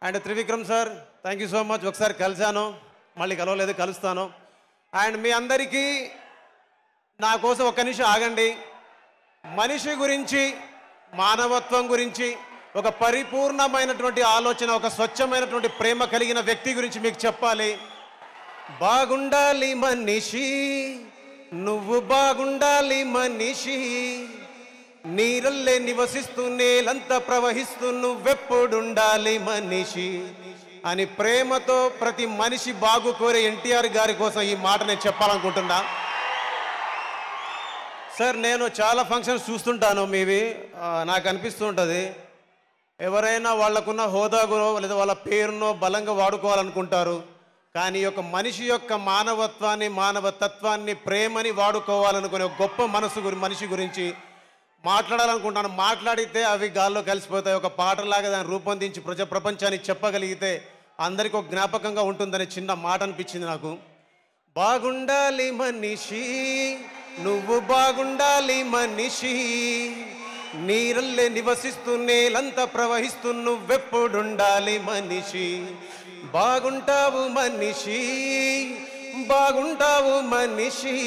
And Trivikram sir thank you so much. ఒకసారి కలిశాను, మళ్ళీ కలవలేదు, కలుస్తాను. అండ్ మీ అందరికీ నా కోసం ఒక్క నిమిషం ఆగండి. మనిషి గురించి, మానవత్వం గురించి, ఒక పరిపూర్ణమైనటువంటి ఆలోచన, ఒక స్వచ్ఛమైనటువంటి ప్రేమ కలిగిన వ్యక్తి గురించి మీకు చెప్పాలి. బాగుండాలి మనిషి, నువ్వు బాగుండాలి మనిషి, నీరల్లే నివసిస్తూ నేలంతా ప్రవహిస్తూ నువ్వెప్పుడుండాలి మనిషి అని ప్రేమతో ప్రతి మనిషి బాగు కోరే ఎన్టీఆర్ గారి కోసం ఈ మాట నేను చెప్పాలనుకుంటున్నా. సార్ నేను చాలా ఫంక్షన్స్ చూస్తుంటాను మీవి. నాకు అనిపిస్తూ ఉంటుంది, ఎవరైనా వాళ్ళకున్న హోదాగునో లేదా వాళ్ళ పేరునో బలంగా వాడుకోవాలనుకుంటారు. కానీ ఒక మనిషి యొక్క మానవత్వాన్ని, మానవతత్వాన్ని, ప్రేమని వాడుకోవాలనుకునే ఒక గొప్ప మనిషి గురించి మాట్లాడాలనుకుంటాను. మాట్లాడితే అవి గాల్లో కలిసిపోతాయి. ఒక పాటలాగా దాన్ని రూపొందించి ప్రపంచానికి చెప్పగలిగితే అందరికీ ఒక జ్ఞాపకంగా ఉంటుందనే చిన్న మాట అనిపించింది నాకు. బాగుండాలి మనిషి, నువ్వు బాగుండాలి మనిషి, నీరల్లే నివసిస్తూ నేలంతా ప్రవహిస్తూ నువ్వెప్పుడుండాలి మనిషి. బాగుంటావు మనిషి, బాగుంటావు మనిషి,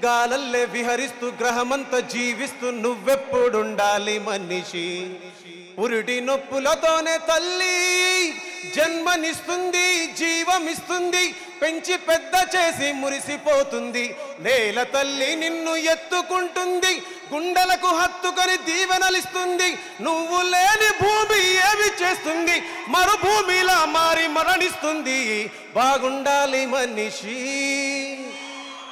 గాలల్లే విహరిస్తూ గ్రహమంతా జీవిస్తూ నువ్వెప్పుడుండాలి మనిషి. పురిటి నొప్పులతోనే తల్లి జన్మనిస్తుంది, జీవమిస్తుంది, పెంచి పెద్ద చేసి మురిసిపోతుంది. నేల తల్లి నిన్ను ఎత్తుకుంటుంది, గుండెలకు హత్తుకొని దీవెనలిస్తుంది. నువ్వు లేని భూమి ఏమి చేస్తుంది, మరుభూమిలా మారి మరణిస్తుంది. బాగుండాలి మనిషి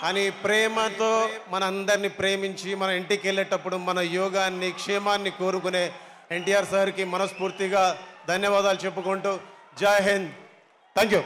అని ప్రేమతో మనందరినీ ప్రేమించి మన ఇంటికి వెళ్ళేటప్పుడు మన యోగాన్ని, క్షేమాన్ని కోరుకునే ఎన్టీఆర్ సార్కి మనస్ఫూర్తిగా ధన్యవాదాలు చెప్పుకుంటూ జై హింద్. Thank you.